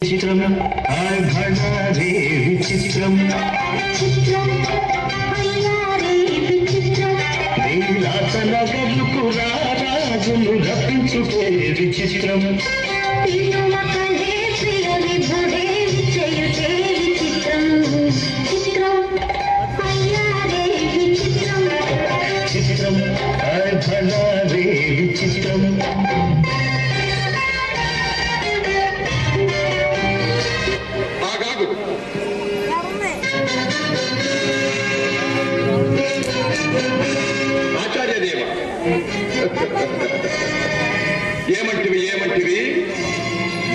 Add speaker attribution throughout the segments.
Speaker 1: చిత్రం భళారే విచిత్రం నీలాసనగర్లకు రాజును రప్పించుటే విచిత్రం చిత్రం భళారే విచిత్రం
Speaker 2: ఆచార్యదేవ ఏమంటివి ఏమంటివి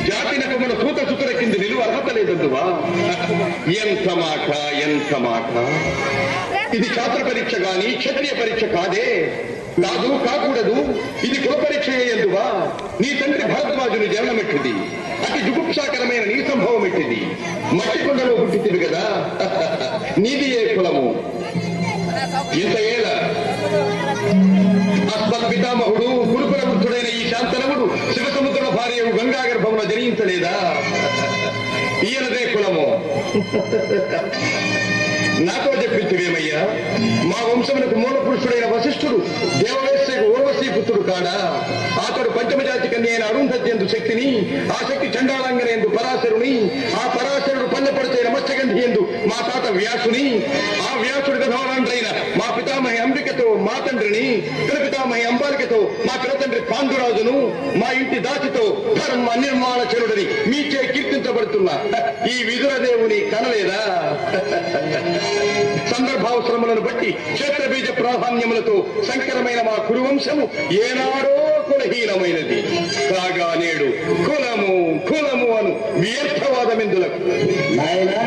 Speaker 2: జాతినకు మన సూత సుతుల కింద నిలువ అర్హత లేదందువా? ఎంత మాట ఎంత మాట! ఇది శాస్త్ర పరీక్ష గాని క్షత్రియ పరీక్ష కాదే, కాదు కాకూడదు. ఇది కుల పరీక్ష ఎందువా? నీ తండ్రి భరద్వాజుని జన్మమెట్టిది, అతి జుగుప్సాకరమైన నీ సంభవం ఎట్టిది. మట్టి కొండలో పుట్టితివి కదా, నీది ఏ కులము? ఇంత ఏళ అస్మత్ పితామహుడు గురుకుల వృద్ధుడైన ఈ శాంతనవుడు శివసముద్రుల భార్యవు గంగా గర్భమున జనించలేదా? ఈయనదే కులము. నాతో చెప్పించువేమయ్యా, మా వంశమునకు మూల పురుషుడైన వశిష్ఠుడు దేవవేశ్యకు ఊర్వశీ పుత్రుడు కాడా? అతడు పంచమజాతి కన్య అయిన అరుంధత్యందు శక్తిని, ఆ శక్తి చండాలంగన ఎందు పరాశరుని, ఆ పరాశరుడు పల్లెపడితైన మత్స్యగంధి ఎందు మా తాత వ్యాసుని, ఆ వ్యాసుడు గధవరాండ్రైన మా పితామహి అంబికతో మా తండ్రిని, పితామహి అంబాలికతో మా పినతండ్రి పాండురాజును, మా ఇంటి దాచితో ధర్మ నిర్మాణ చరుడని మీచే కీర్తించబడుతున్న ఈ విదురదేవుని కనలేదా? సందర్భావసరములను బట్టి క్షేత్రబీజ ప్రాధాన్యములతో సంకరమైన మా కురువంశము ఏనాడో కులహీనమైనది కాగా నేడు కులము కులము అను వ్యర్థవాదమెందులకు
Speaker 1: నాయనా